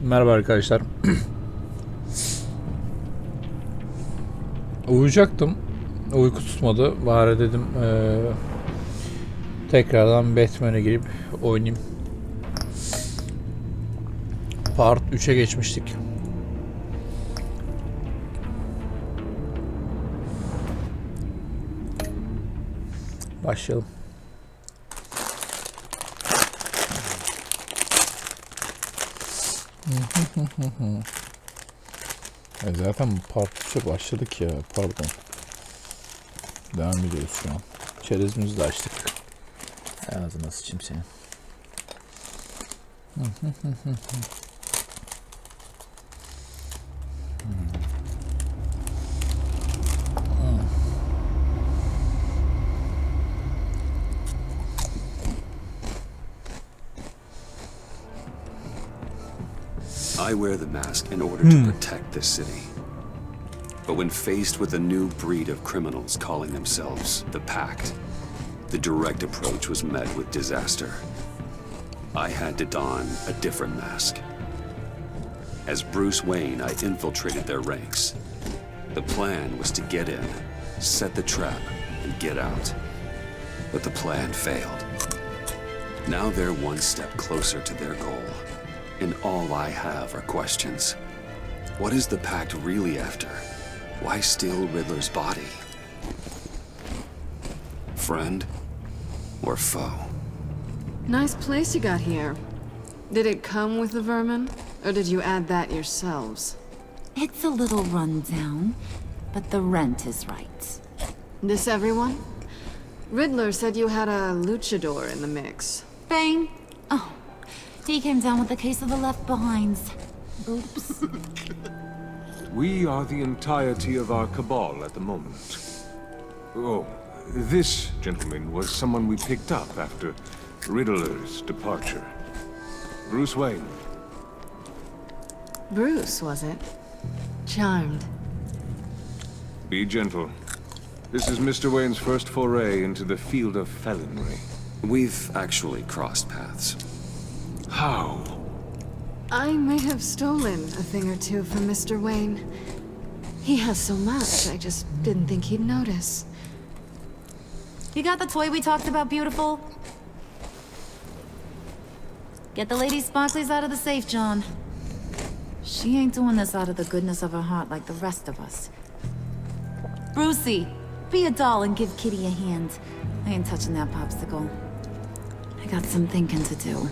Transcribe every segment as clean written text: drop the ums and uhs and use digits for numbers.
Merhaba arkadaşlar. Uyuyacaktım. Uyku tutmadı. Bari dedim tekrardan Batman'e girip oynayayım. Part 3'e geçmiştik. Başlayalım. Zaten part 3'e başladık ya. Pardon. Devam ediyoruz şu an. Çerezimizi de açtık. Ağzına sıçayım senin. I wear the mask in order to protect this city. But when faced with a new breed of criminals calling themselves the Pact, the direct approach was met with disaster. I had to don a different mask. As Bruce Wayne, I infiltrated their ranks. The plan was to get in, set the trap, and get out. But the plan failed. Now they're one step closer to their goal. And all I have are questions. What is the Pact really after? Why steal Riddler's body? Friend or foe? Nice place you got here. Did it come with the vermin? Or did you add that yourselves? It's a little run down, but the rent is right. This everyone? Riddler said you had a luchador in the mix. Bane? Oh, he came down with a case of the left behinds. Oops. We are the entirety of our cabal at the moment. Oh, this gentleman was someone we picked up after Riddler's departure. Bruce Wayne. Bruce, was it? Charmed. Be gentle. This is Mr. Wayne's first foray into the field of felonry. We've actually crossed paths. How? I may have stolen a thing or two from Mr. Wayne. He has so much, I just didn't think he'd notice. You got the toy we talked about, beautiful? Get the lady sparklies out of the safe, John. She ain't doing this out of the goodness of her heart like the rest of us. Brucey, be a doll and give Kitty a hand. I ain't touching that popsicle. I got some thinking to do.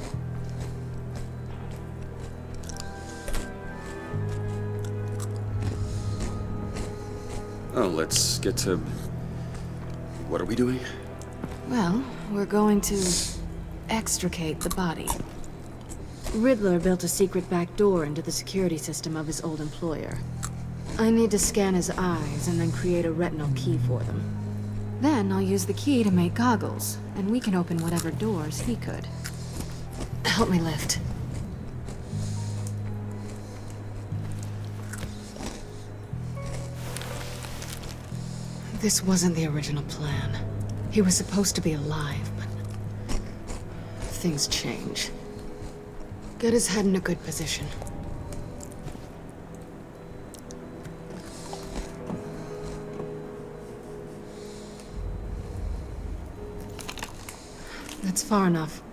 Oh, let's get to... What are we doing? Well, we're going to extricate the body. Riddler built a secret back door into the security system of his old employer. I need to scan his eyes and then create a retinal key for them. Then I'll use the key to make goggles, and we can open whatever doors he could. Help me lift. This wasn't the original plan. He was supposed to be alive, but things change. Get his head in a good position. That's far enough.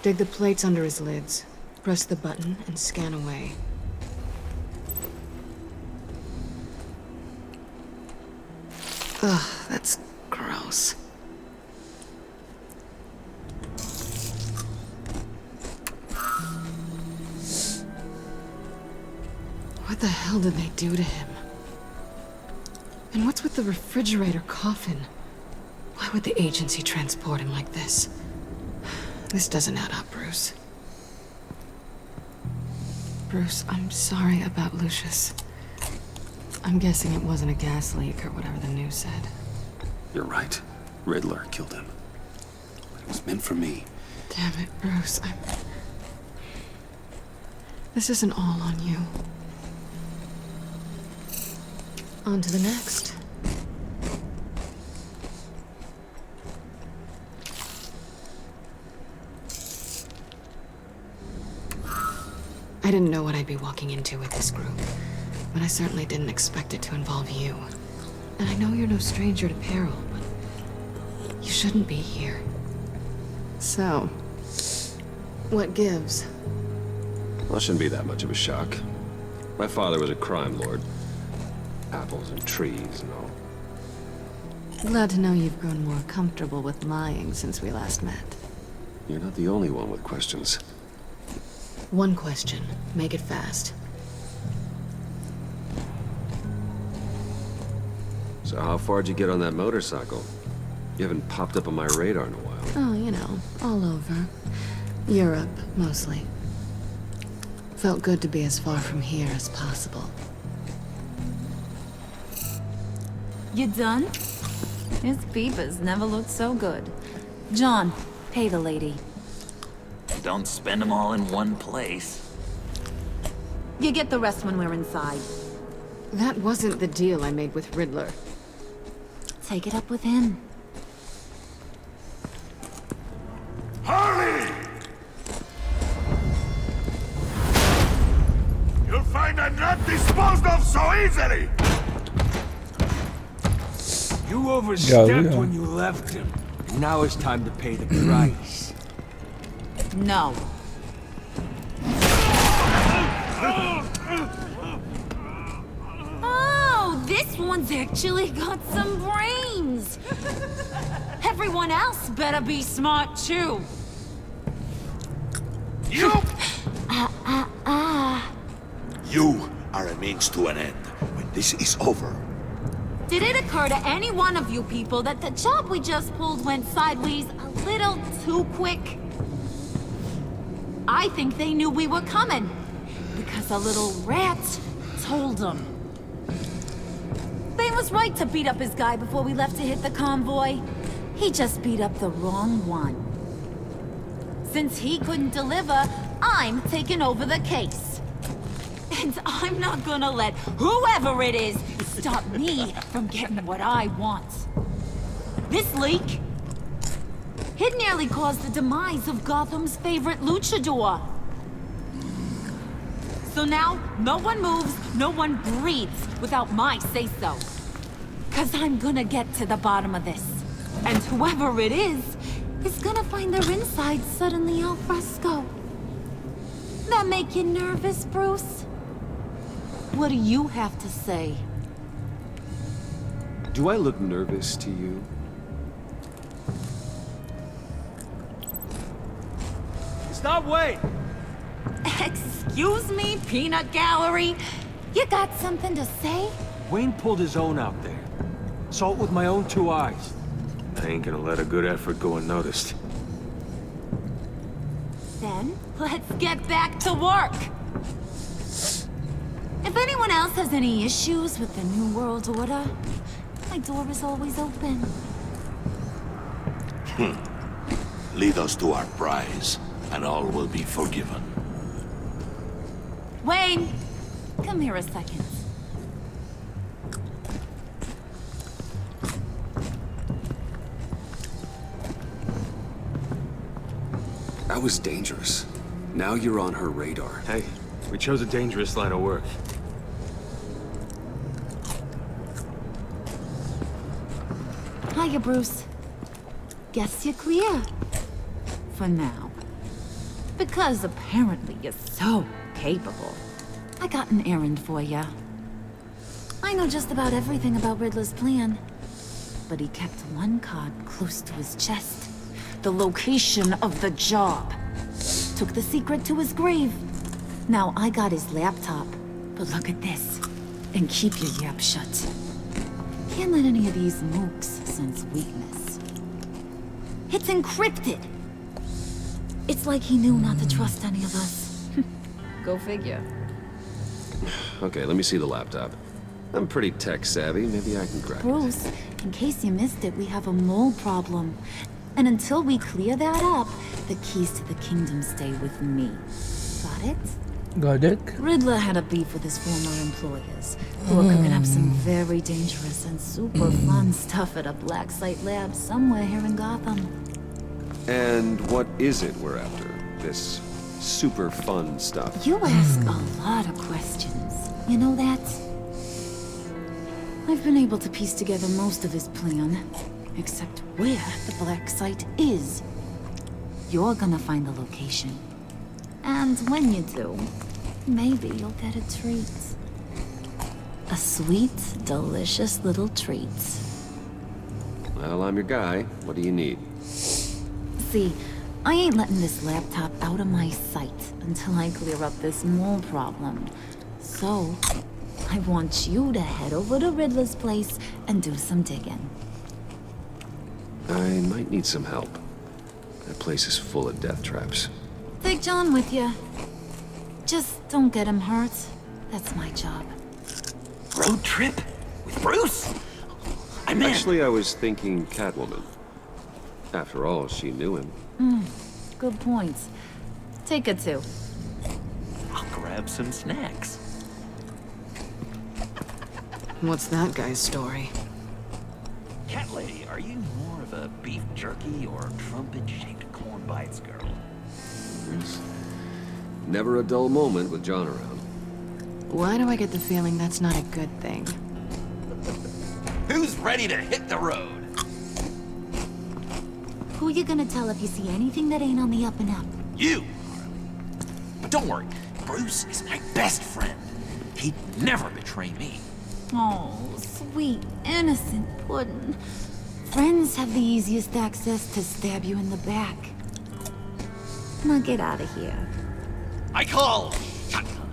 Dig the plates under his lids. Press the button and scan away. Ugh, that's gross. What the hell did they do to him? And what's with the refrigerator coffin? Why would the agency transport him like this? This doesn't add up, Bruce. Bruce, I'm sorry about Lucius. I'm guessing it wasn't a gas leak or whatever the news said. You're right. Riddler killed him. It was meant for me. Damn it, Bruce. This isn't all on you. On to the next. I didn't know what I'd be walking into with this group, but I certainly didn't expect it to involve you. And I know you're no stranger to peril, but you shouldn't be here. So, what gives? Well, it shouldn't be that much of a shock. My father was a crime lord. Apples and trees and all. Glad to know you've grown more comfortable with lying since we last met. You're not the only one with questions. One question. Make it fast. So how far'd you get on that motorcycle? You haven't popped up on my radar in a while. Oh, you know, all over. Europe, mostly. Felt good to be as far from here as possible. You done? His peepers never looked so good. John, pay the lady. Don't spend them all in one place. You get the rest when we're inside. That wasn't the deal I made with Riddler. Take it up with him. Harvey! You'll find I'm not disposed of so easily! You overstepped Yeah. when you left him. Now it's time to pay the price. No. Oh, this one's actually got some brains. Everyone else better be smart too. You! You are a means to an end. When this is over, Did it occur to any one of you people that the job we just pulled went sideways a little too quick? I think they knew we were coming, because a little rat told them. They was right to beat up his guy before we left to hit the convoy. He just beat up the wrong one. Since he couldn't deliver, I'm taking over the case. And I'm not gonna let whoever it is stop me from getting what I want. This leak, it nearly caused the demise of Gotham's favorite luchador. So now, no one moves, no one breathes without my say-so. 'Cause I'm gonna get to the bottom of this. And whoever it is gonna find their insides suddenly al fresco. That make you nervous, Bruce? What do you have to say? Do I look nervous to you? Stop, wait! Excuse me, peanut gallery? You got something to say? Wayne pulled his own out there. Saw it with my own two eyes. I ain't gonna let a good effort go unnoticed. Then, let's get back to work. If anyone else has any issues with the New World Order, my door is always open. lead us to our prize, and all will be forgiven. Wayne, come here a second. That was dangerous. Now you're on her radar. Hey, we chose a dangerous line of work. Hiya, Bruce. Guess you're clear. For now. Because apparently you're so capable. I got an errand for you. I know just about everything about Riddler's plan. But he kept one card close to his chest. The location of the job. Took the secret to his grave. Now I got his laptop. But look at this. And keep your yap shut. Can't let any of these mooks sense weakness. It's encrypted. It's like he knew not to trust any of us. Go figure. Okay, let me see the laptop. I'm pretty tech savvy. Maybe I can crack it. Bruce, in case you missed it, we have a mole problem. And until we clear that up, the keys to the kingdom stay with me. Got it? Got it? Riddler had a beef with his former employers, who were cooking up some very dangerous and super fun stuff at a black site lab somewhere here in Gotham. And what is it we're after? This super fun stuff. You ask a lot of questions. You know that? I've been able to piece together most of his plan, except where the black site is. You're gonna find the location. And when you do, maybe you'll get a treat. A sweet, delicious little treat. Well, I'm your guy. What do you need? See, I ain't letting this laptop out of my sight until I clear up this mole problem. So, I want you to head over to Riddler's place and do some digging. I might need some help. That place is full of death traps. Take John with you. Just don't get him hurt. That's my job. Road trip? With Bruce? I'm in. Actually, I was thinking Catwoman. After all, she knew him. Good points. Take it too. I'll grab some snacks. What's that guy's story? Cat lady, are you more of a beef jerky or trumpet-shaped corn bites girl? There's never a dull moment with John around. Why do I get the feeling that's not a good thing? Who's ready to hit the road? Who you gonna tell if you see anything that ain't on the up and up? You, Harley. But don't worry, Bruce is my best friend. He'd never betray me. Oh, sweet, innocent puddin'. Friends have the easiest access to stab you in the back. Now get out of here. I call shotgun.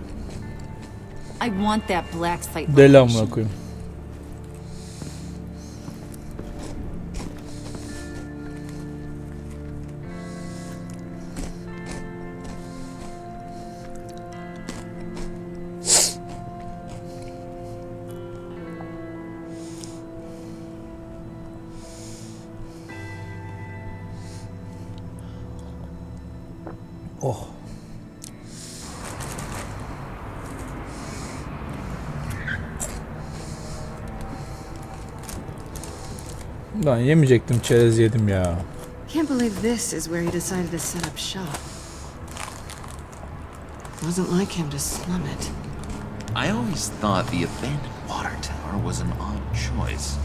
I want that black site Deli location. amına koyayım. Oh. Ben yemeyecektim, çerez yedim ya. Can't believe this is where he decided to set up shop. Wasn't like him to slum it. I always thought the abandoned water tower was an odd choice.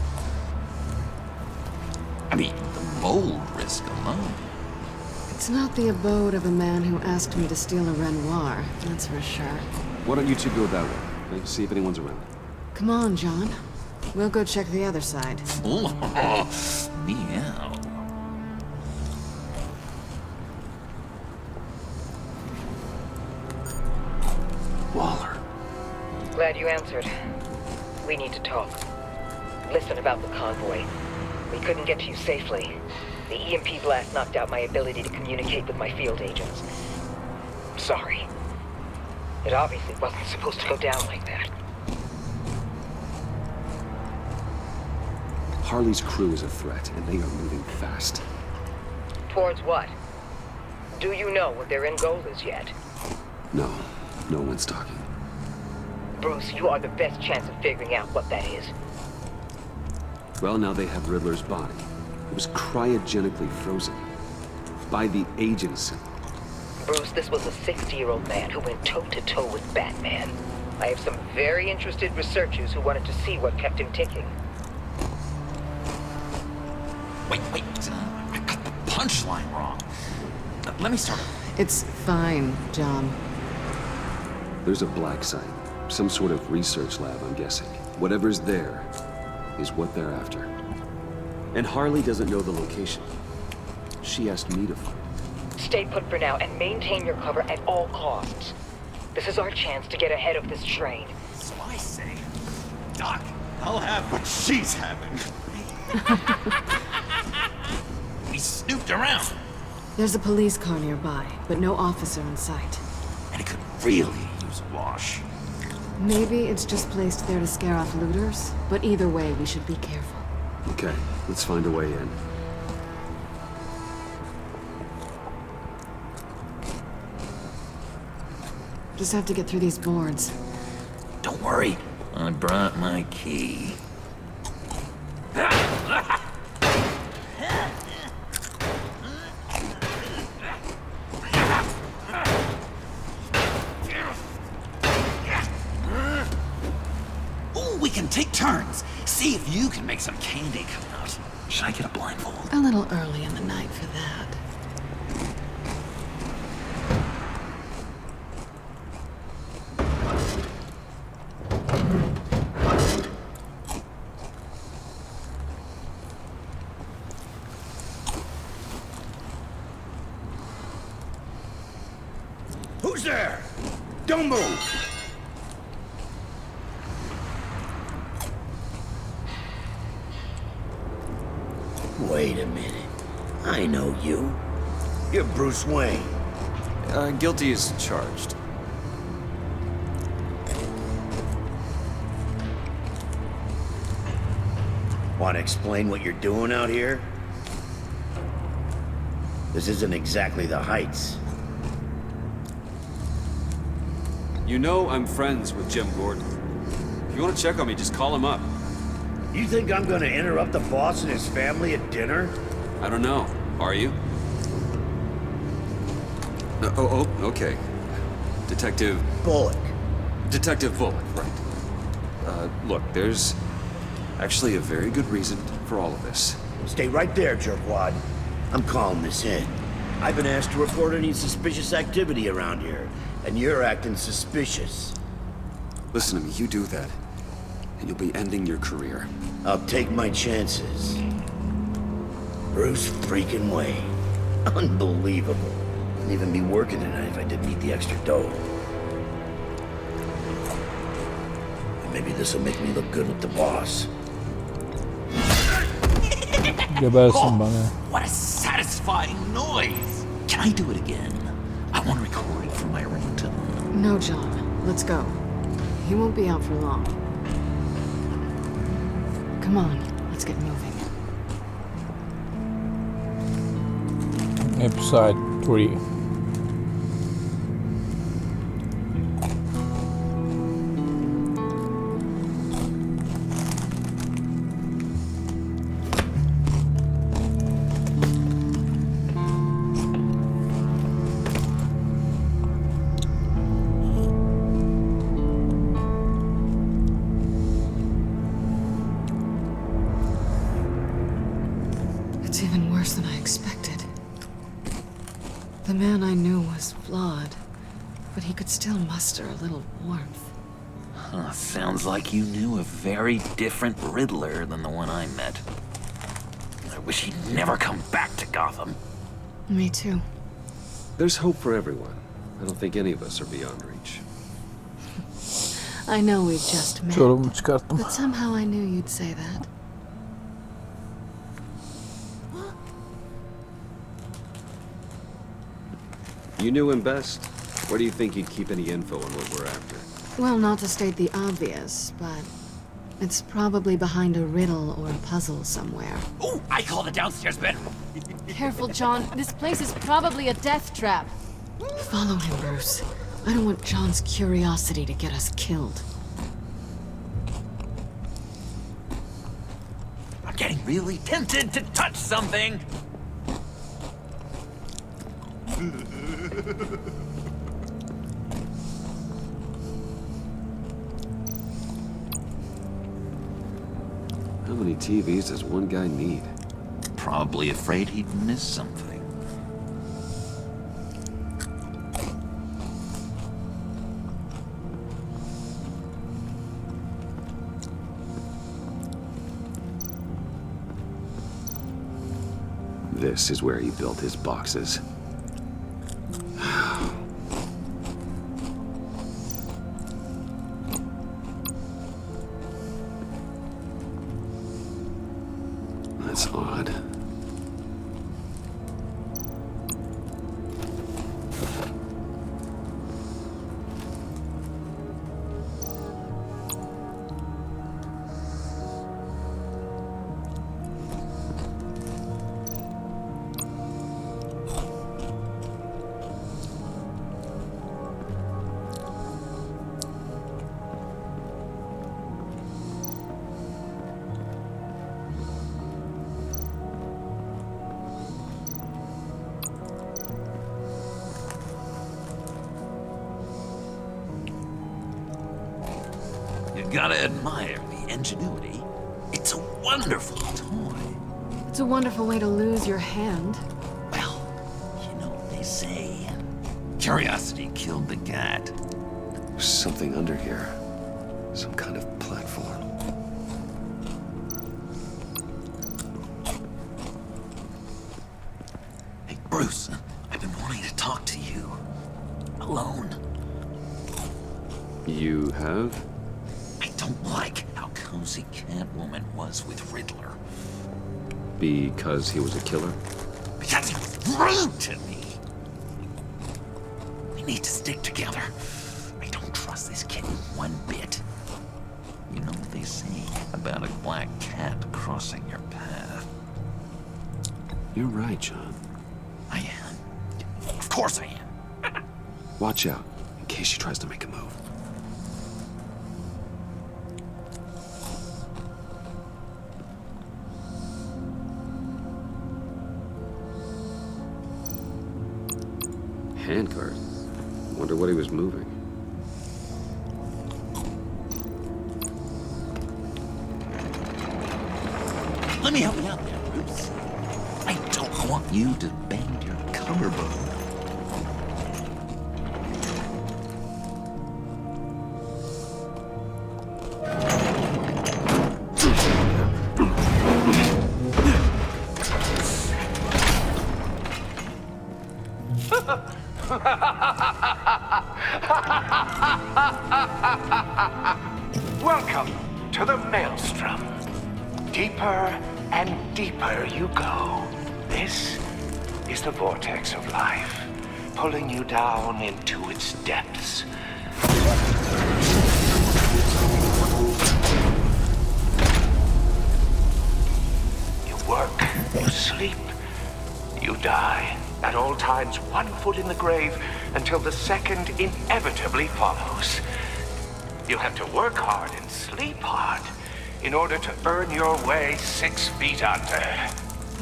I mean, the mold risk alone. It's not the abode of a man who asked me to steal a Renoir, that's for sure. Why don't you two go that way? Okay? See if anyone's around. Come on, John. We'll go check the other side. Meow. Waller. Glad you answered. We need to talk. Listen about the convoy. We couldn't get to you safely. The EMP blast knocked out my ability to communicate with my field agents. Sorry. It obviously wasn't supposed to go down like that. Harley's crew is a threat, and they are moving fast. Towards what? Do you know what their end goal is yet? No, no one's talking. Bruce, you are the best chance of figuring out what that is. Well, now they have Riddler's body. It was cryogenically frozen. By the agency. Bruce, this was a 60-year-old man who went toe-to-toe with Batman. I have some very interested researchers who wanted to see what kept him ticking. Wait, I got the punchline wrong. Let me start over. It's fine, John. There's a black site. Some sort of research lab, I'm guessing. Whatever's there is what they're after. And Harley doesn't know the location. She asked me to find it. Stay put for now and maintain your cover at all costs. This is our chance to get ahead of this train. So I say, Doc, I'll have what she's having. We snooped around, There's a police car nearby, but no officer in sight. and it could really use a wash. Maybe it's just placed there to scare off looters, but either way, we should be careful. Okay, let's find a way in. Just have to get through these boards. Don't worry, I brought my key. can take turns. See if you can make some candy come out. Should I get a blindfold? A little early in the night for that. Who's there? Don't move! Wait a minute. I know you. You're Bruce Wayne. Guilty as charged. Want to explain what you're doing out here? This isn't exactly the Heights. You know I'm friends with Jim Gordon. If you want to check on me, just call him up. You think I'm gonna interrupt the boss and his family at dinner? I don't know. Are you? No, oh, okay. Detective Bullock. Detective Bullock, right. Look, there's actually a very good reason for all of this. Stay right there, jerkwad. I'm calling this in. I've been asked to report any suspicious activity around here, and you're acting suspicious. Listen to me, you do that, and you'll be ending your career. I'll take my chances. Bruce freaking Wayne. Unbelievable. I'd even be working tonight if I didn't need the extra dough. And maybe this'll make me look good with the boss. Gebersin bana. What a satisfying noise! Can I do it again? I want to record it for my ringtone. No, John. Let's go. He won't be out for long. Come on, let's get moving. Episode 3. It's even worse than I expected. The man I knew was flawed, but he could still muster a little warmth. Sounds like you knew a very different Riddler than the one I met. I wish he'd never come back to Gotham. Me too. There's hope for everyone. I don't think any of us are beyond reach. I know we just met, Çorumu çıkarttım. but somehow I knew you'd say that. You knew him best. Where do you think he'd keep any info on what we're after? Well, not to state the obvious, but it's probably behind a riddle or a puzzle somewhere. Oh, I call the downstairs bedroom. Careful, John. This place is probably a death trap. Follow him, Bruce. I don't want John's curiosity to get us killed. I'm getting really tempted to touch something. How many TVs does one guy need? Probably afraid he'd miss something. This is where he built his boxes. That's odd. You gotta admire the ingenuity. It's a wonderful toy. It's a wonderful way to lose your hand. Well, you know what they say. Curiosity killed the cat. There's something under here. Some kind of platform. Hey, Bruce, I've been wanting to talk to you. Alone. You have? I don't like how cozy Catwoman was with Riddler. Because he was a killer? Because he was rude to me. We need to stick together. I don't trust this kid one bit. You know what they say about a black cat crossing your path? You're right, John. I am. Of course I am. Watch out, in case she tries to make a move. Handcart. Wonder what he was moving. Let me help you out there, Bruce. I don't want you to bend your collarbone. Welcome to the maelstrom. Deeper and deeper you go. This is the vortex of life, pulling you down into its depths. You work, you sleep, you die. At all times, 1 foot in the grave until the second inevitably follows. You have to work hard and sleep hard in order to earn your way 6 feet under.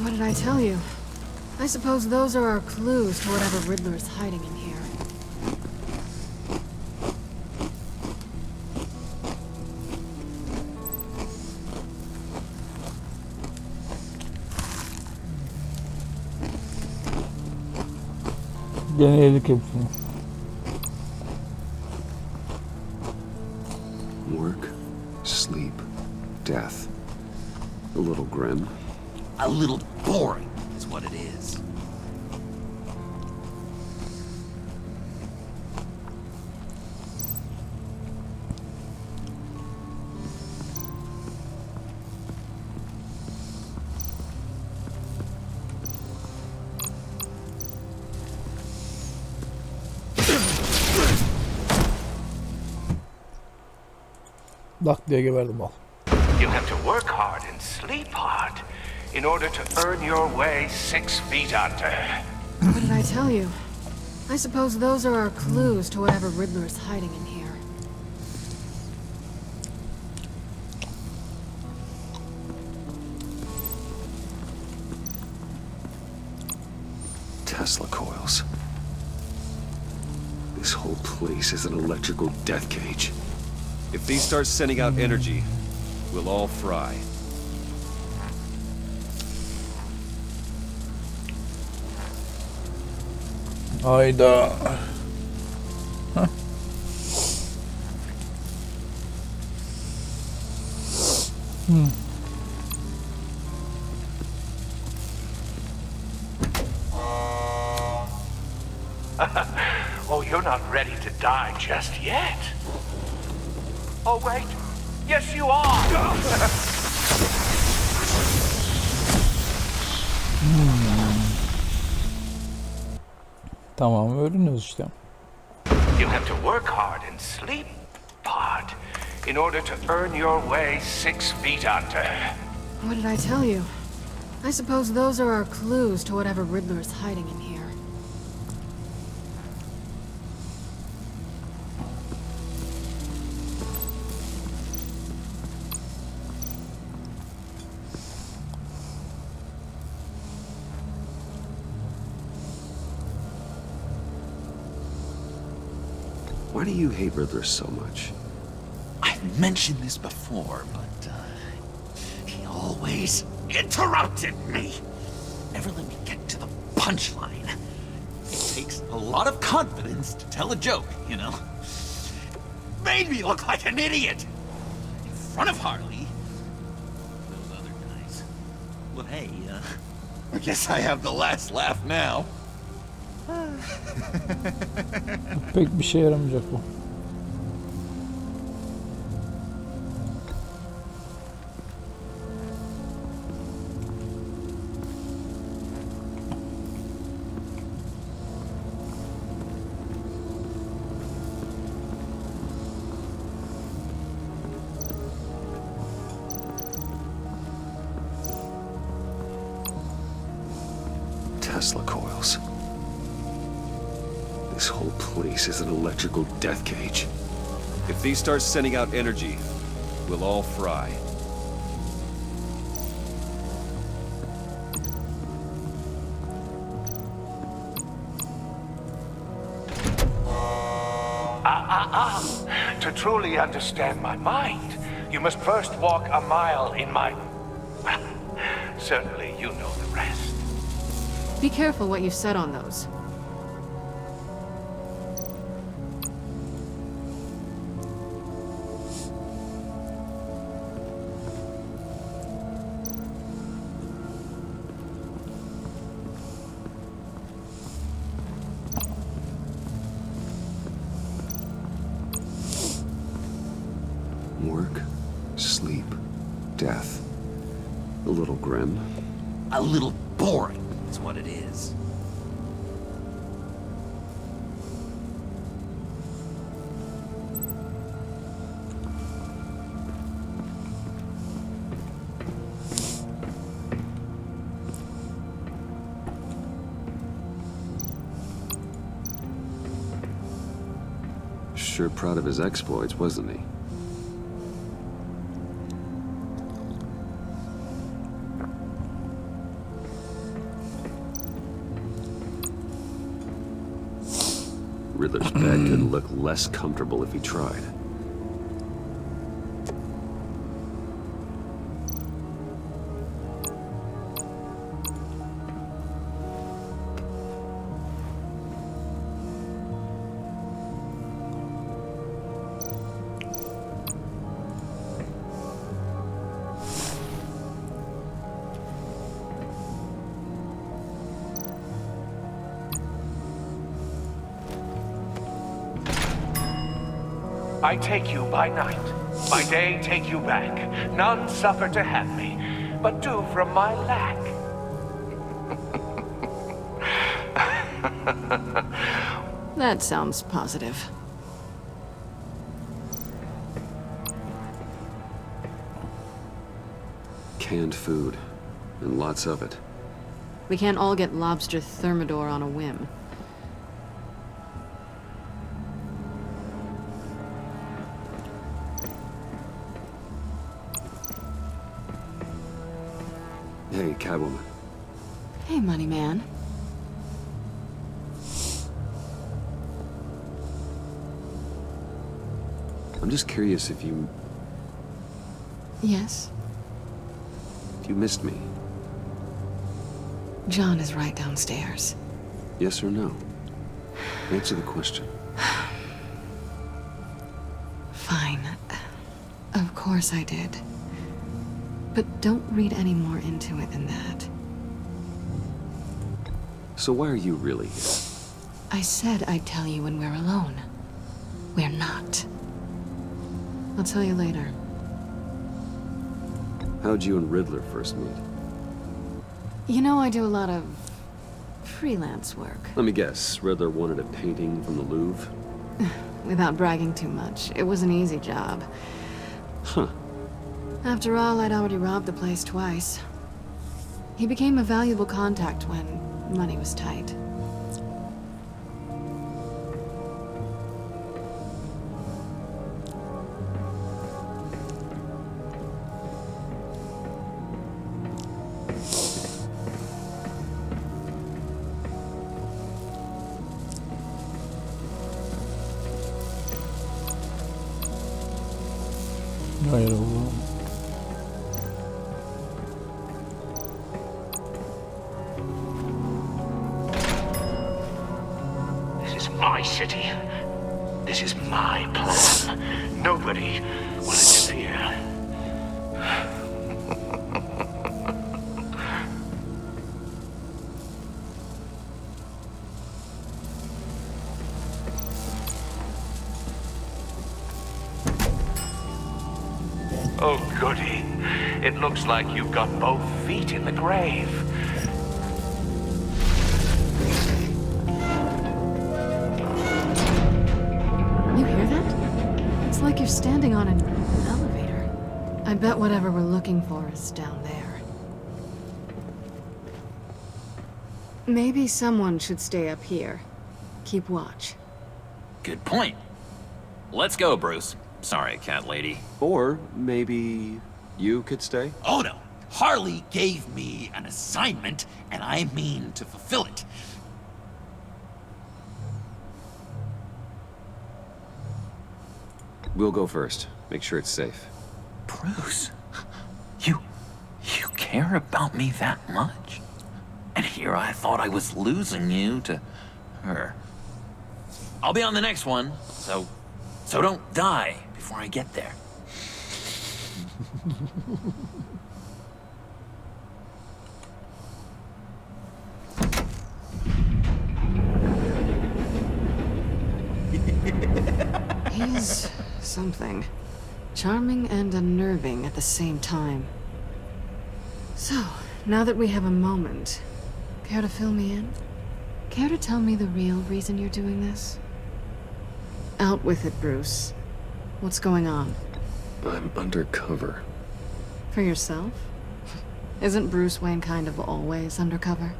What did I tell you? I suppose those are our clues to whatever Riddler's hiding in here. Deneyelim hepsini. Work, sleep, death. A little grim. A little boring is what it is. Dak diye geberdim al. You have to work hard and sleep hard in order to earn your way 6 feet under. What did I tell you? I suppose those are our clues to whatever Riddler's hiding in here. Tesla coils. This whole place is an electrical death cage. If these start sending out energy, we'll all fry. Hayda. Hah. Oh, you're not ready to die just yet. Oh, wait. Yes, you are. Tamam, öğreniyoruz işte. You have to work hard and sleep hard in order to earn your way 6 feet under. What did I tell you? I suppose those are our clues to whatever Riddler's hiding in here. Why do you hate Riddler so much? I mentioned this before, but he always interrupted me. Never let me get to the punchline. It takes a lot of confidence to tell a joke, you know? Made me look like an idiot in front of Harley. Those other guys. Well, hey, I guess I have the last laugh now. Pek bir şey yaramayacak bu. Tesla coils. This whole place is an electrical death cage. If these start sending out energy, we'll all fry. To truly understand my mind, you must first walk a mile in my... Well, certainly you know the rest. Be careful what you said on those. Work, sleep, death. A little grim. A little boring is what it is. Sure proud of his exploits, wasn't he? Riddler's bed couldn't look less comfortable if he tried. I take you by night, by day take you back. None suffer to have me, but do from my lack. That sounds positive. Canned food, and lots of it. We can't all get lobster thermidor on a whim. Hey, Catwoman. Hey, money man. I'm just curious if you Yes? missed me. John is right downstairs. Yes or no? Answer the question. Fine. Of course I did. But don't read any more into it than that. So why are you really here? I said I'd tell you when we're alone. We're not. I'll tell you later. How'd you and Riddler first meet? You know I do a lot of freelance work. Let me guess, Riddler wanted a painting from the Louvre? Without bragging too much, it was an easy job. Huh. After all, I'd already robbed the place twice. He became a valuable contact when money was tight. Hayır oğlum. This is my city. This is my plan. Nobody will interfere. Oh, goody. It looks like you've got both feet in the grave. You hear that? It's like you're standing on an elevator. I bet whatever we're looking for is down there. Maybe someone should stay up here. Keep watch. Good point. Let's go, Bruce. Sorry, cat lady. Or maybe you could stay? Oh no! Harley gave me an assignment, and I mean to fulfill it. We'll go first. Make sure it's safe. Bruce, you care about me that much? And here I thought I was losing you to her. I'll be on the next one, so don't die before I get there. He's something. Charming and unnerving at the same time. So, now that we have a moment, care to fill me in? Care to tell me the real reason you're doing this? Out with it, Bruce. What's going on? I'm undercover. For yourself? Isn't Bruce Wayne kind of always undercover?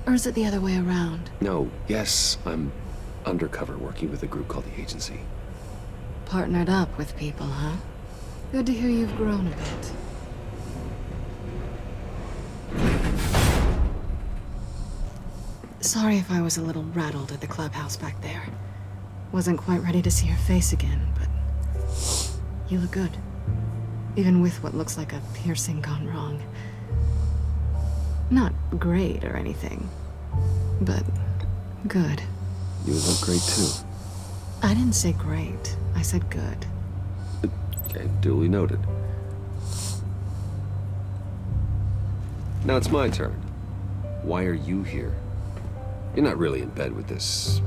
Or is it the other way around? No, yes, I'm undercover working with a group called the Agency. Partnered up with people, huh? Good to hear you've grown a bit. Sorry if I was a little rattled at the clubhouse back there. Wasn't quite ready to see your face again, but you look good. Even with what looks like a piercing gone wrong. Not great or anything, but good. You look great too. I didn't say great. I said good. Okay, duly noted. Now it's my turn. Why are you here? You're not really in bed with this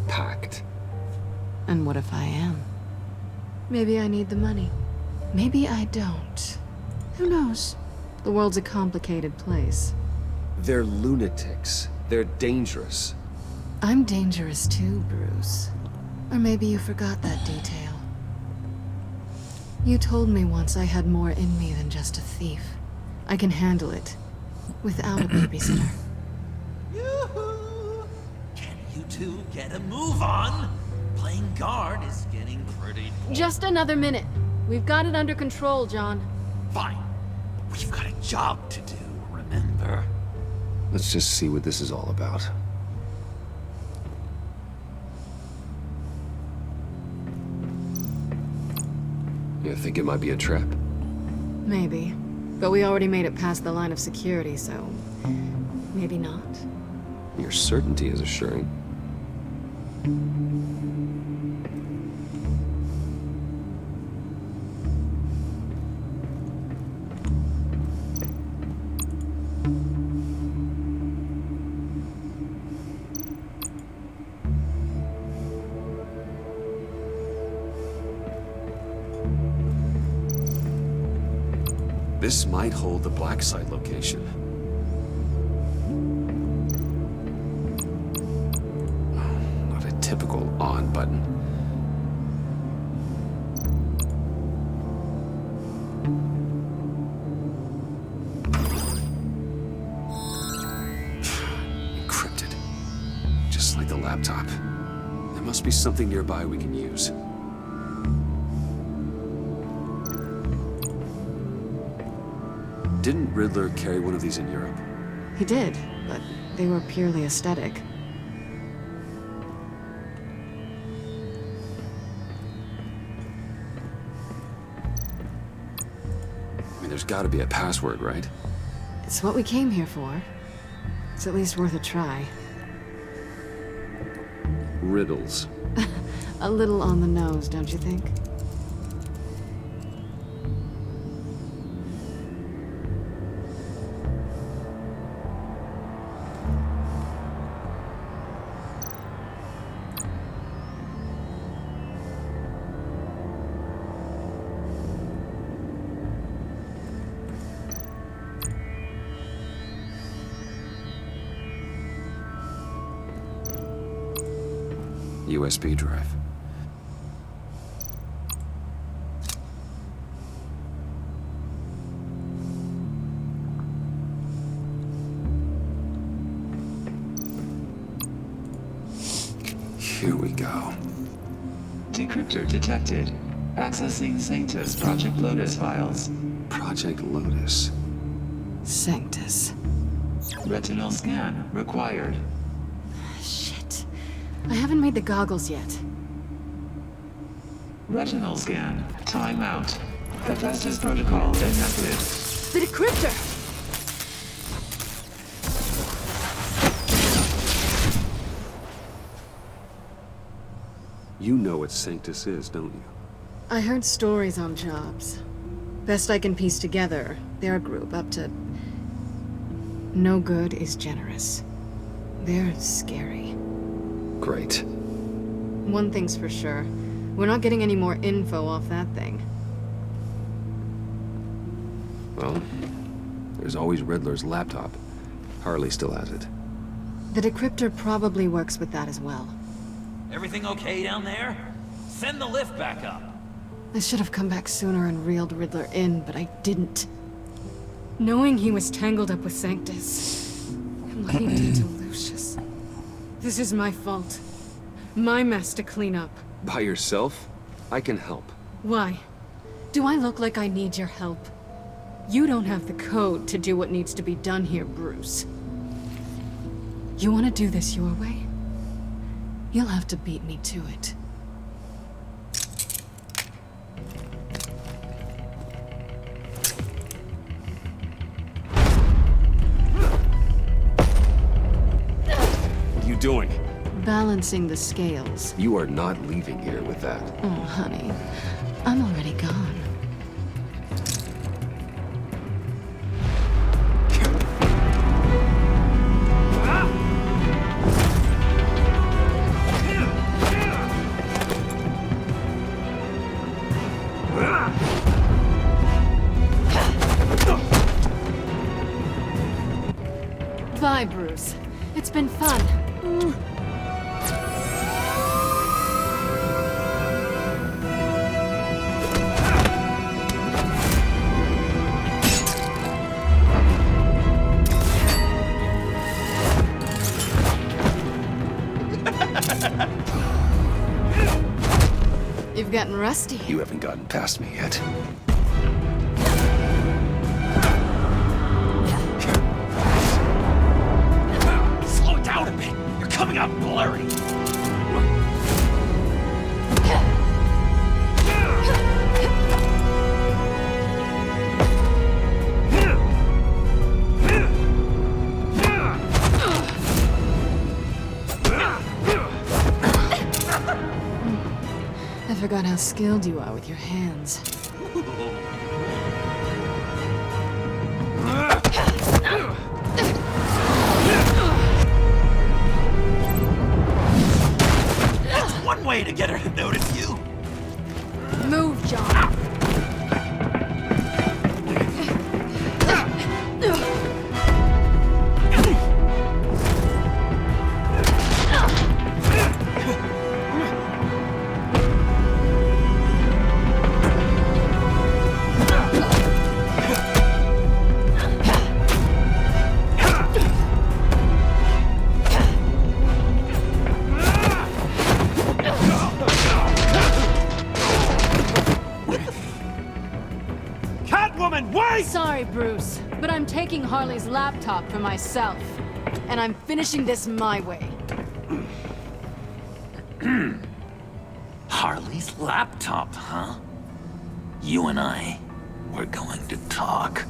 pact. And what if I am? Maybe I need the money. Maybe I don't. Who knows? The world's a complicated place. They're lunatics. They're dangerous. I'm dangerous too, Bruce. Or maybe you forgot that detail. You told me once I had more in me than just a thief. I can handle it. Without a babysitter. Yoo-hoo! Can you two get a move on? Playing guard is getting pretty boring. Just another minute. We've got it under control, John. Fine. We've got a job to do, remember? Let's just see what this is all about. You think it might be a trap? Maybe. But we already made it past the line of security, so... maybe not. Your certainty is assuring. This might hold the black site location. Not a typical on button. Encrypted. Just like the laptop. There must be something nearby we can use. Didn't Riddler carry one of these in Europe? He did, but they were purely aesthetic. there's gotta be a password, right? It's what we came here for. It's at least worth a try. Riddles. A little on the nose, don't you think? USB drive. Here we go. Decryptor detected. Accessing Sanctus Project Lotus files. Project Lotus. Sanctus. Retinal scan required. Shit. I haven't made the goggles yet. Retinal scan. Timeout. Hephaestus protocol enacted. The decryptor! You know what Sanctus is, don't you? I heard stories on jobs. Best I can piece together, their group up to... No good is generous. They're scary. Great. One thing's for sure. We're not getting any more info off that thing. Well, there's always Riddler's laptop. Harley still has it. The decryptor probably works with that as well. Everything okay down there? Send the lift back up. I should have come back sooner and reeled Riddler in, but I didn't. Knowing he was tangled up with Sanctus, and what he did to Lucius. This is my fault. My mess to clean up. By yourself? I can help. Why? Do I look like I need your help? You don't have the code to do what needs to be done here, Bruce. You want to do this your way? You'll have to beat me to it. What are you doing? Balancing the scales. You are not leaving here with that. Oh, honey. I'm already gone. Bye, Bruce. It's been fun. You've gotten rusty. You haven't gotten past me yet. Slow it down a bit. You're coming out blurry. I forgot how skilled you are with your hands. That's one way to get her to notice you. Move, John. Sorry, Bruce, but I'm taking Harley's laptop for myself. And I'm finishing this my way. Harley's laptop, huh? You and I, we're going to talk.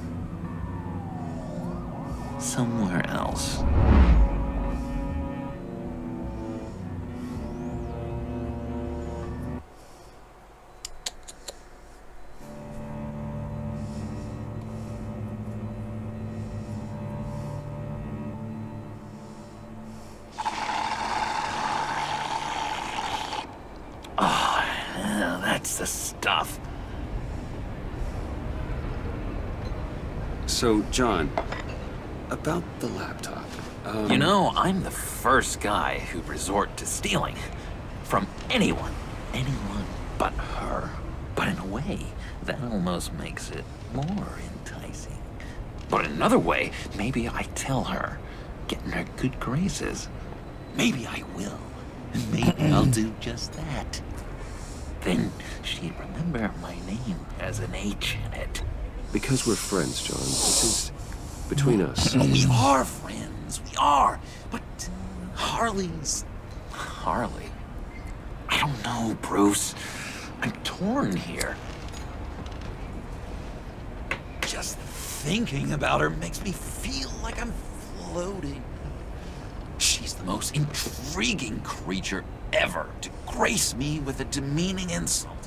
Somewhere else. That's the stuff. So, John, about the laptop. You know, I'm the first guy who'd resort to stealing. From anyone. Anyone but her. But in a way, that almost makes it more enticing. But in another way, maybe I tell her, get in her good graces. Maybe I will. And maybe I'll do just that. Then she'd remember my name as an H in it. Because we're friends, John. This is between us. We are friends. We are. But Harley's... Harley. I don't know, Bruce. I'm torn here. Just thinking about her makes me feel like I'm floating. She's the most intriguing creature ever to grace me with a demeaning insult.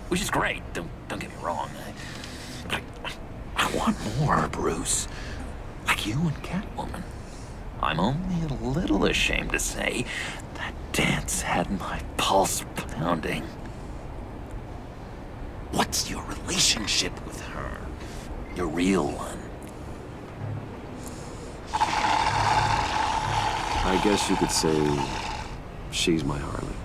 Which is great, don't get me wrong. I want more, Bruce. Like you and Catwoman. I'm only a little ashamed to say that dance had my pulse pounding. What's your relationship with her? Your real one? I guess you could say she's my Harley.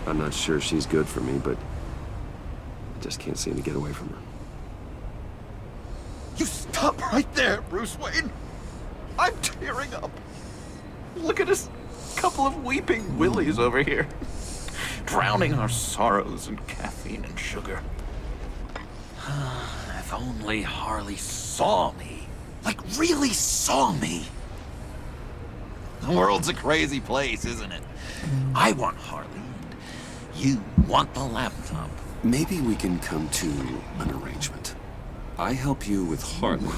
I'm not sure she's good for me, but I just can't seem to get away from her. You stop right there, Bruce Wayne. I'm tearing up. Look at us, couple of weeping willies over here. Drowning our sorrows in caffeine and sugar. If only Harley saw me. Like, really saw me. The world's a crazy place, isn't it? I want Harley, and you want the laptop. Maybe we can come to an arrangement. I help you with Harley.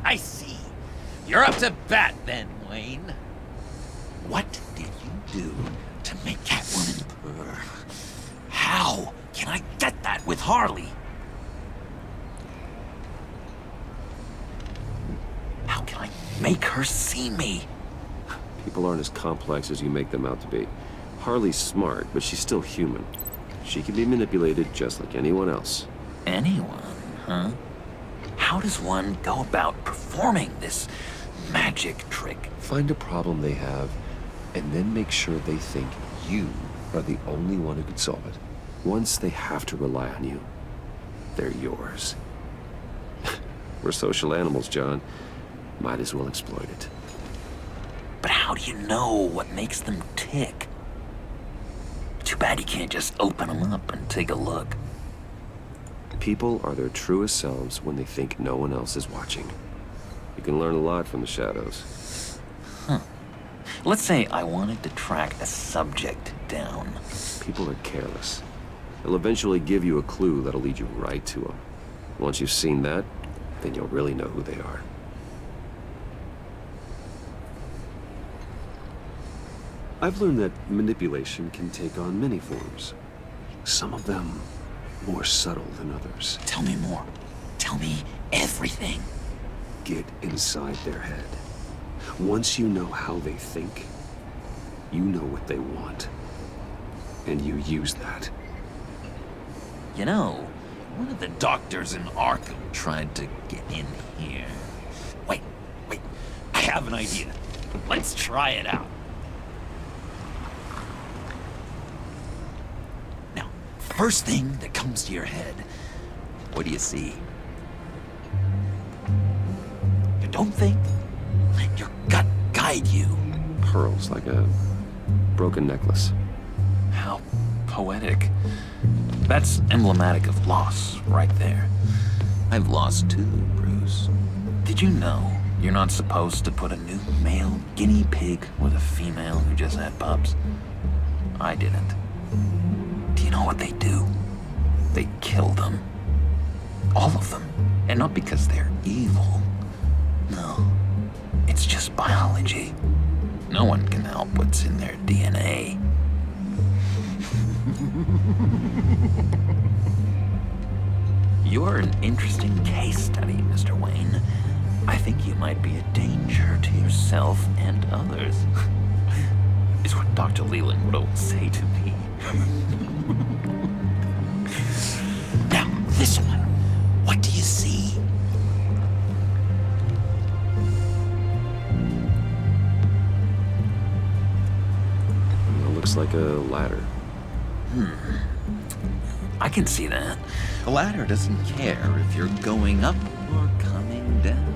I see. You're up to bat then, Wayne. What did you do to make Catwoman purr? How can I get that with Harley? How can I make her see me? People aren't as complex as you make them out to be. Harley's smart, but she's still human. She can be manipulated just like anyone else. Anyone, huh? How does one go about performing this magic trick? Find a problem they have, and then make sure they think you are the only one who can solve it. Once they have to rely on you, they're yours. We're social animals, John. Might as well exploit it. But how do you know what makes them tick? Too bad you can't just open them up and take a look. People are their truest selves when they think no one else is watching. You can learn a lot from the shadows. Huh. Let's say I wanted to track a subject down. People are careless. They'll eventually give you a clue that'll lead you right to them. Once you've seen that, then you'll really know who they are. I've learned that manipulation can take on many forms. Some of them more subtle than others. Tell me more. Tell me everything. Get inside their head. Once you know how they think, you know what they want. And you use that. You know, one of the doctors in Arkham tried to get in here. Wait. I have an idea. Let's try it out. Now, first thing that comes to your head, what do you see? You don't think? Let your gut guide you. Pearls, like a broken necklace. How poetic. That's emblematic of loss, right there. I've lost too, Bruce. Did you know you're not supposed to put a new male guinea pig with a female who just had pups? I didn't. Do you know what they do? they kill them. All of them. And not because they're evil. No. It's just biology. No one can help what's in their DNA. You're an interesting case study, Mr. Wayne. I think you might be a danger to yourself and others. Is what Dr. Leland would always say to me. Now, this one. What do you see? It looks like a ladder. I can see that. The ladder doesn't care if you're going up or coming down.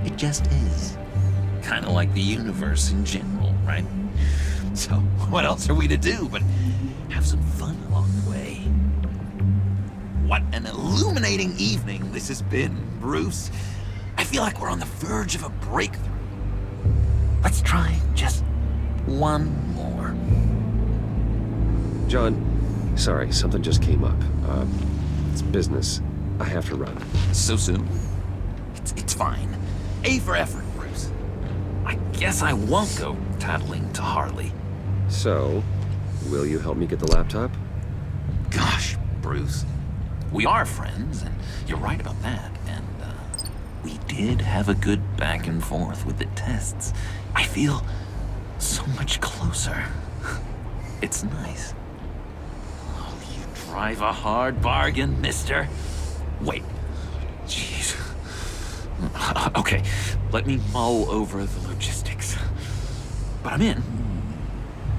It just is. Kind of like the universe in general, right? So, what else are we to do but have some fun along the way? What an illuminating evening this has been, Bruce. I feel like we're on the verge of a breakthrough. Let's try just one more. John, sorry, something just came up. It's business. I have to run. So soon? It's fine. A for effort, Bruce. I guess I won't go tattling to Harley. So, will you help me get the laptop? Gosh, Bruce. We are friends, and you're right about that. And, we did have a good back and forth with the tests. I feel so much closer. It's nice. Oh, you drive a hard bargain, mister. Wait. Jeez. Okay, let me mull over the logistics. But I'm in.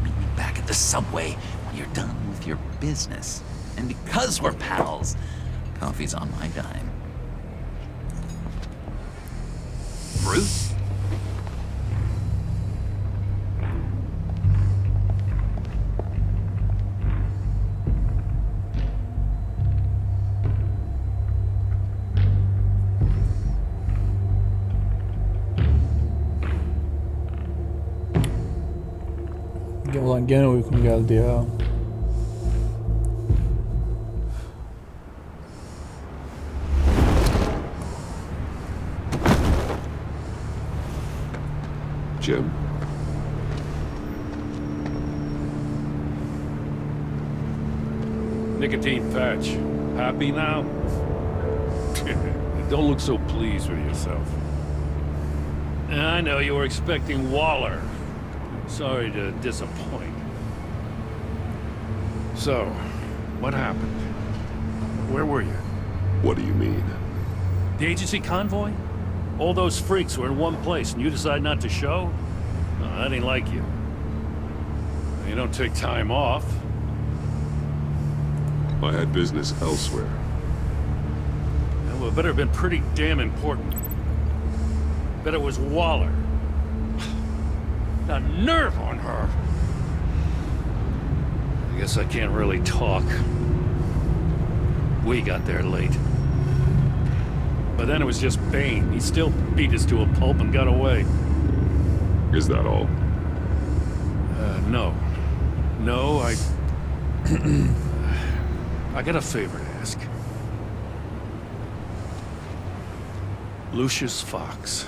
Meet me back at the subway when you're done with your business. And because we're pals, coffee's on my dime. Bruce? Ulan gene uykum geldi ya. Jim? Nicotine patch. Happy now? Don't look so pleased with yourself. I know you were expecting Waller. Sorry to disappoint. So, what happened? Where were you? What do you mean? The agency convoy? All those freaks were in one place and you decide not to show? No, that ain't like you. You don't take time off. I had business elsewhere. Well, it better have been pretty damn important. Bet it was Waller. The nerve on her! I guess I can't really talk. We got there late. But then it was just Bane. He still beat us to a pulp and got away. Is that all? No. No, I got a favor to ask. Lucius Fox.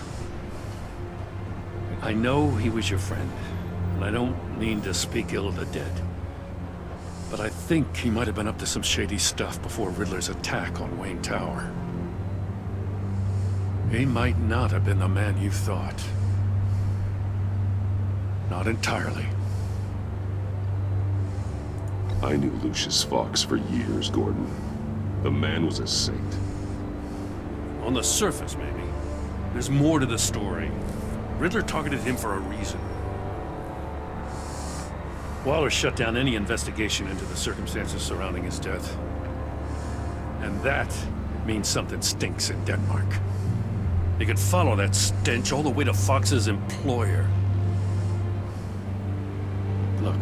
I know he was your friend, and I don't mean to speak ill of the dead. But I think he might have been up to some shady stuff before Riddler's attack on Wayne Tower. He might not have been the man you thought. Not entirely. I knew Lucius Fox for years, Gordon. The man was a saint. On the surface, maybe. There's more to the story. Riddler targeted him for a reason. Waller shut down any investigation into the circumstances surrounding his death. And that means something stinks in Denmark. They could follow that stench all the way to Fox's employer. Look,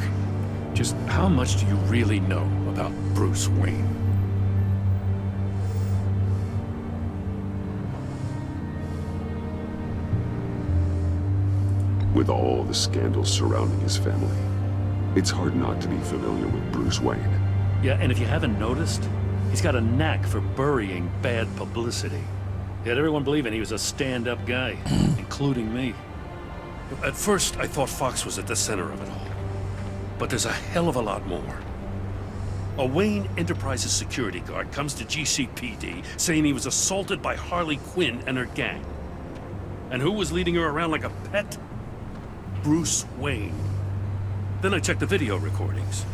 just how much do you really know about Bruce Wayne? With all the scandals surrounding his family, it's hard not to be familiar with Bruce Wayne. Yeah, and if you haven't noticed, He's got a knack for burying bad publicity. He had everyone believing he was a stand-up guy, including me. At first, I thought Fox was at the center of it all. But there's a hell of a lot more. A Wayne Enterprises security guard comes to GCPD saying he was assaulted by Harley Quinn and her gang. And who was leading her around like a pet? Bruce Wayne. Then I checked the video recordings.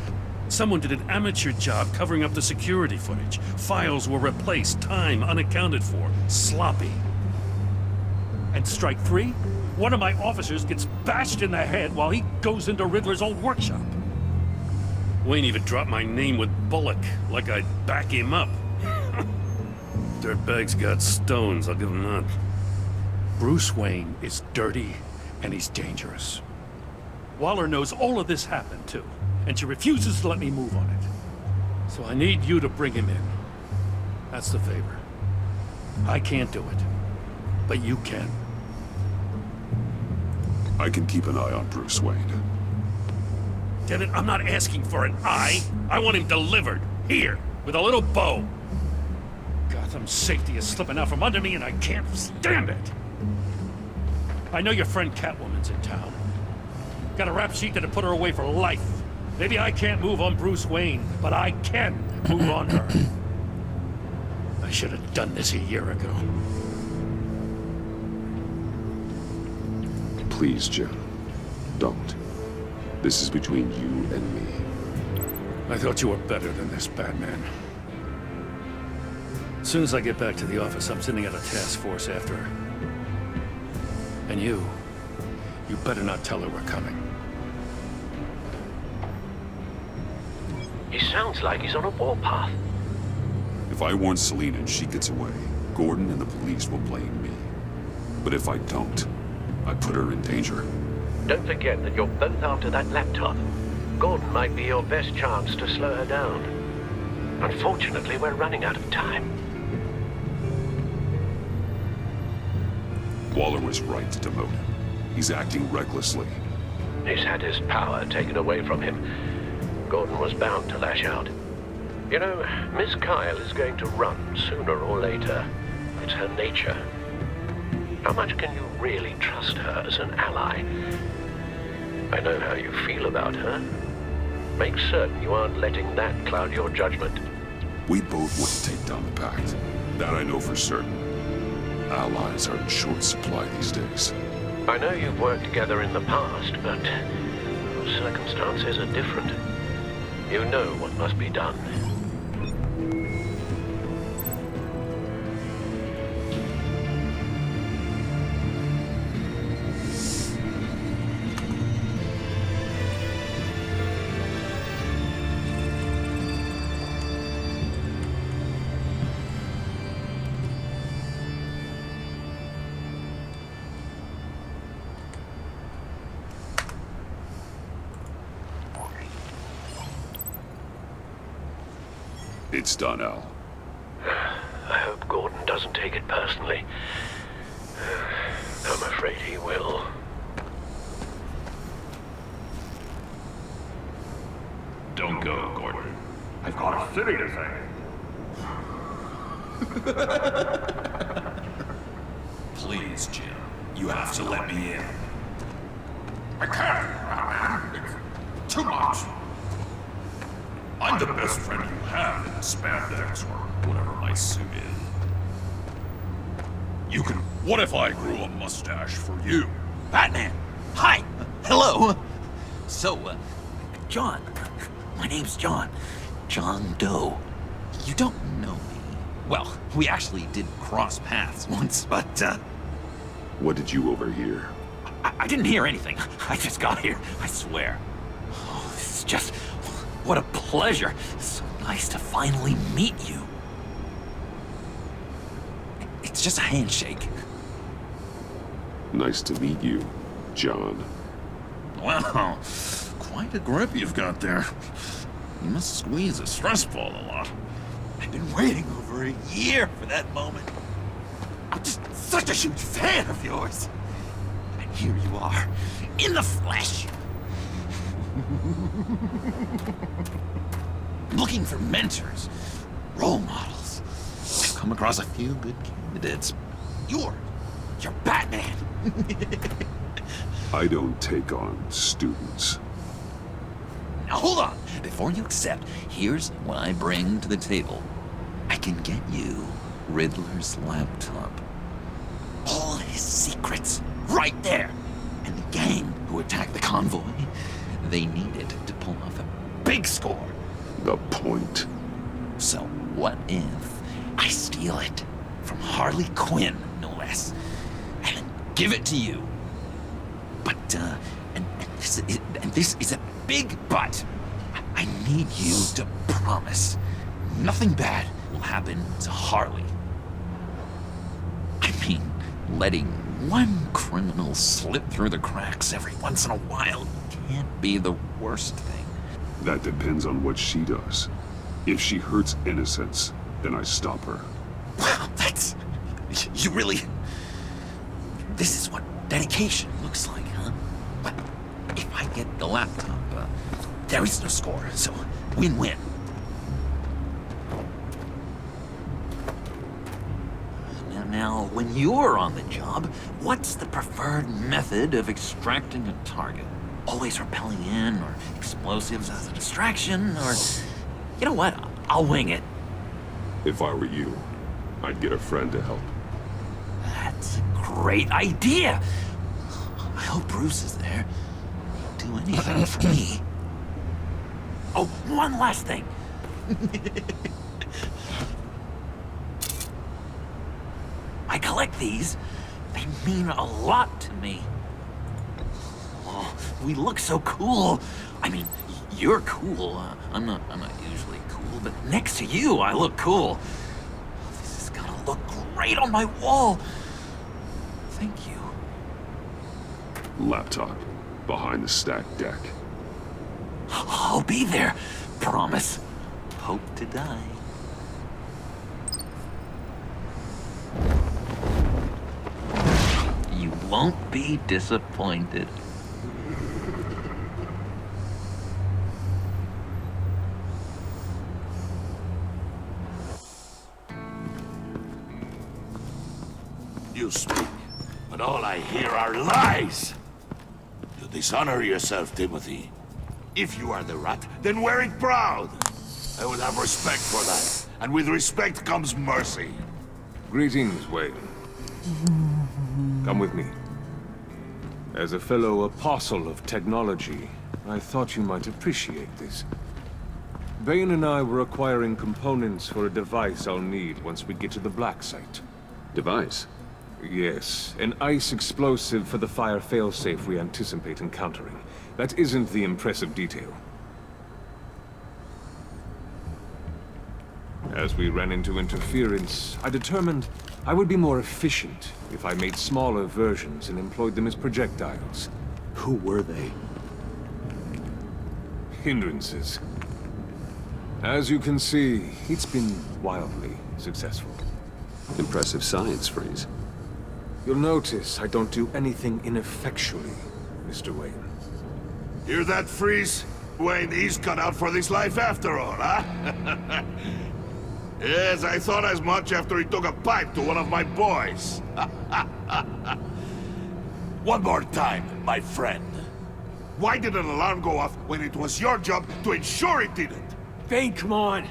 Someone did an amateur job covering up the security footage. Files were replaced, time unaccounted for, sloppy. And strike three? One of my officers gets bashed in the head while he goes into Riddler's old workshop. Wayne even dropped my name with Bullock, like I'd back him up. Dirtbag's got stones, I'll give him that. Bruce Wayne is dirty and he's dangerous. Waller knows all of this happened too, and she refuses to let me move on it. So I need you to bring him in. That's the favor. I can't do it, but you can. I can keep an eye on Bruce Wayne. Damn it, I'm not asking for an eye. I want him delivered, here, with a little bow. Gotham's safety is slipping out from under me and I can't stand it. I know your friend Catwoman's in town. Got a rap sheet that'd put her away for life. Maybe I can't move on Bruce Wayne, but I can move on her. I should have done this a year ago. Please, Jim. Don't. This is between you and me. I thought you were better than this, Batman. As soon as I get back to the office, I'm sending out a task force after her. And you better not tell her we're coming. He sounds like he's on a warpath. If I warn Selina and she gets away, Gordon and the police will blame me. But if I don't, I put her in danger. Don't forget that you're both after that laptop. Gordon might be your best chance to slow her down. Unfortunately, we're running out of time. Waller was right to demote him. He's acting recklessly. He's had his power taken away from him. Gordon was bound to lash out. You know, Miss Kyle is going to run sooner or later. It's her nature. How much can you really trust her as an ally? I know how you feel about her. Make certain you aren't letting that cloud your judgment. We both want to take down the Pact. That I know for certain. Allies are in short supply these days. I know you've worked together in the past, but circumstances are different. You know what must be done. It's done, Al. I hope Gordon doesn't take it personally. I'm afraid he will. Don't go, Gordon. I've got a city to save. Please, Jim. You have to let me in. I can't, Batman. It's too much. I'm the best friend you have in spandex or whatever my suit is. You can... What if I grew a mustache for you? Batman! Hi! Hello! So, John. My name's John. John Doe. You don't know me. Well, we actually did cross paths once, but, What did you overhear? I didn't hear anything. I just got here, I swear. Oh, this is just... What a pleasure. It's so nice to finally meet you. It's just a handshake. Nice to meet you, John. Wow, quite a grip you've got there. You must squeeze a stress ball a lot. I've been waiting over a year for that moment. I'm just such a huge fan of yours. And here you are, in the flesh. Looking for mentors. Role models. I've come across a few good candidates. You're Batman. I don't take on students. Now hold on. Before you accept, here's what I bring to the table. I can get you Riddler's laptop. All his secrets, right there. And the gang who attacked the convoy, they needed to pull off a big score. The point. So what if I steal it from Harley Quinn, no less, and then give it to you? But, and this is a big but. I need you to promise nothing bad will happen to Harley. I mean, letting one criminal slip through the cracks every once in a while can't be the worst thing. That depends on what she does. If she hurts innocents, then I stop her. Wow, that's... You really... This is what dedication looks like, huh? But if I get the laptop, there is no score, so win-win. Now, when you're on the job, what's the preferred method of extracting a target? Always rappelling in, or explosives as a distraction, or... You know what? I'll wing it. If I were you, I'd get a friend to help. That's a great idea! I hope Bruce is there. He'd do anything for me. Oh, one last thing. I collect these. They mean a lot to me. Oh, we look so cool. I mean, you're cool. I'm not usually cool, but next to you, I look cool. This is gonna look great on my wall. Thank you. Laptop. Behind the stacked deck. I'll be there. Promise. Hope to die. You won't be disappointed. You speak, but all I hear are lies. You dishonor yourself, Timothy. If you are the rat, then wear it proud. I would have respect for that. And with respect comes mercy. Greetings, Wayne. Come with me. As a fellow apostle of technology, I thought you might appreciate this. Vane and I were acquiring components for a device I'll need once we get to the Black Site. Device? Yes, an ice explosive for the fire failsafe we anticipate encountering. That isn't the impressive detail. As we ran into interference, I determined I would be more efficient if I made smaller versions and employed them as projectiles. Who were they? Hindrances. As you can see, it's been wildly successful. Impressive science, Freeze. You'll notice I don't do anything ineffectually, Mr. Wayne. Hear that, Freeze? Wayne, he's cut out for this life after all, huh? Yes, I thought as much after he took a pipe to one of my boys. One more time, my friend. Why did an alarm go off when it was your job to ensure it didn't? Vane, come on.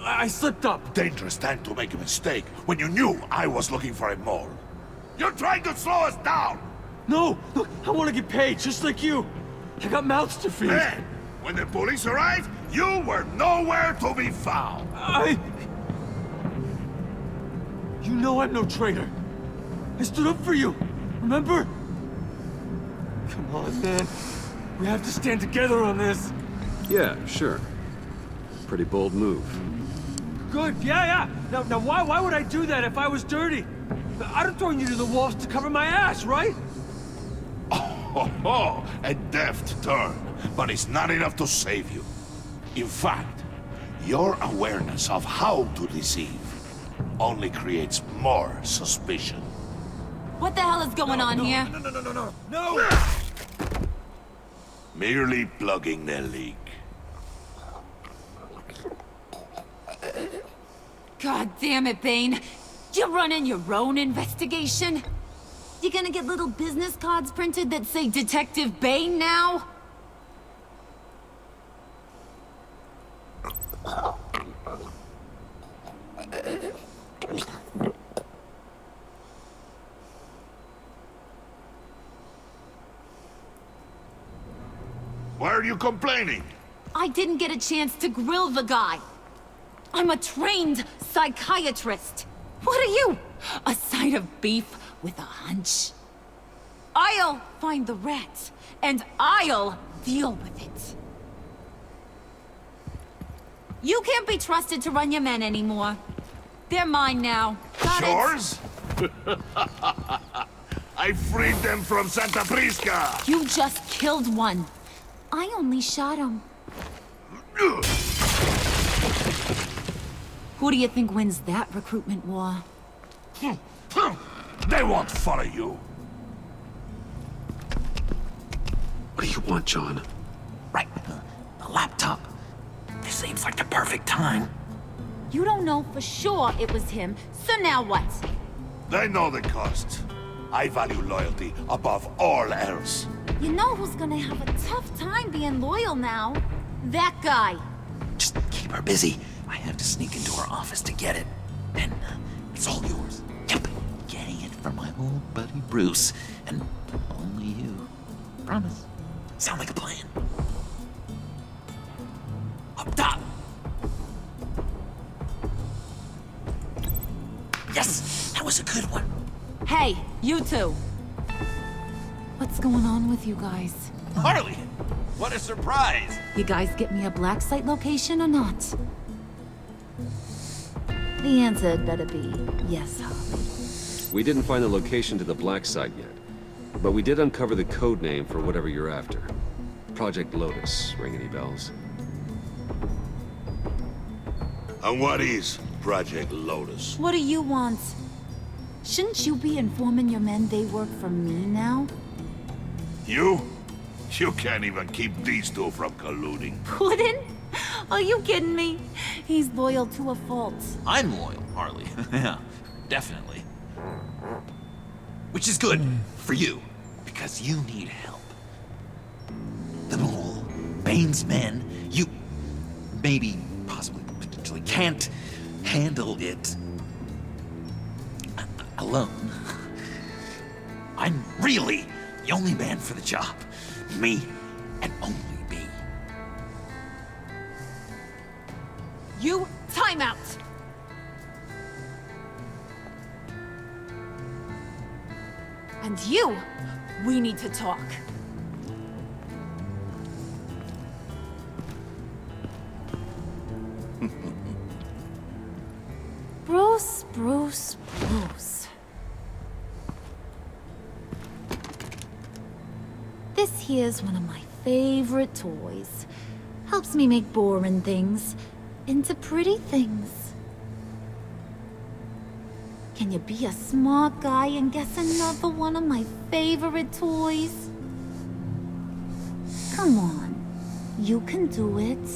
I slipped up. Dangerous time to make a mistake when you knew I was looking for a mole. You're trying to slow us down! No! Look, I want to get paid, just like you. I got mouths to feed. Then, when the police arrived, you were nowhere to be found. You know I'm no traitor. I stood up for you, remember? Come on, man. We have to stand together on this. Yeah, sure. Pretty bold move. Good, yeah. Now why would I do that if I was dirty? I'd have thrown you to the wolves to cover my ass, right? Oh, a deft turn, but it's not enough to save you. In fact, your awareness of how to deceive only creates more suspicion. What the hell is going on here? No! Merely plugging the leak. God damn it, Bane. You're running your own investigation? You gonna get little business cards printed that say Detective Bane now? Why are you complaining? I didn't get a chance to grill the guy. I'm a trained psychiatrist. What are you? A side of beef with a hunch? I'll find the rat, and I'll deal with it. You can't be trusted to run your men anymore. They're mine now. Got Yours? I freed them from Santa Prisca! You just killed one. I only shot him. Who do you think wins that recruitment war? They won't follow you. What do you want, John? Right, the laptop. This seems like the perfect time. You don't know for sure it was him, so now what? They know the cost. I value loyalty above all else. You know who's gonna have a tough time being loyal now? That guy. Just keep her busy. I have to sneak into her office to get it. Then it's all yours. Yep, getting it from my old buddy Bruce. And only you. Promise. Sound like a plan. Up top. Yes, that was a good one. Hey, you two. What's going on with you guys? Harley, what a surprise. You guys get me a black site location or not? The answer had better be yes, Harvey. We didn't find the location to the black site yet, but we did uncover the code name for whatever you're after. Project Lotus. Ring any bells? And what is Project Lotus? What do you want? Shouldn't you be informing your men they work for me now? You? You can't even keep these two from colluding. Puddin'? Are you kidding me? He's loyal to a fault. I'm loyal, Harley. Yeah, definitely. Which is good for you, because you need help. Little Bane's men, you maybe, possibly, potentially can't handle it alone. I'm really the only man for the job. Me and only me. You time out! And you, we need to talk. Bruce. This here's one of my favorite toys. Helps me make boring things into pretty things. Can you be a smart guy and guess another one of my favorite toys? Come on, you can do it.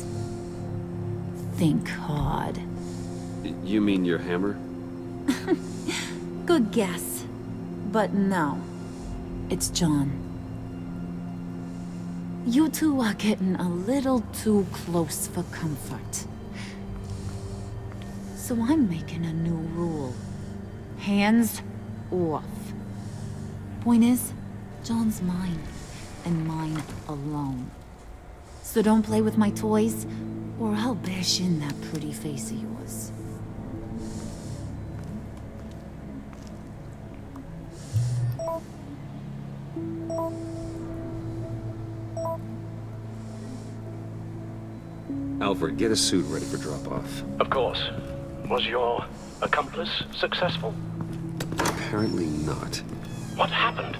Think hard. You mean your hammer? Good guess. But no, it's John. You two are getting a little too close for comfort. So I'm making a new rule. Hands off. Point is, John's mine, and mine alone. So don't play with my toys, or I'll bash in that pretty face of yours. Alfred, get a suit ready for drop-off. Of course. Was your accomplice successful? Apparently not. What happened?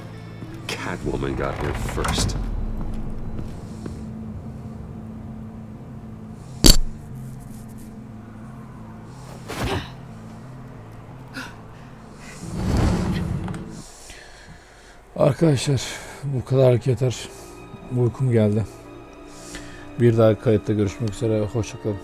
Catwoman got here first. Arkadaşlar bu kadar yeter. Uykum geldi. Bir dahaki kayıtta görüşmek üzere. Hoşça kalın.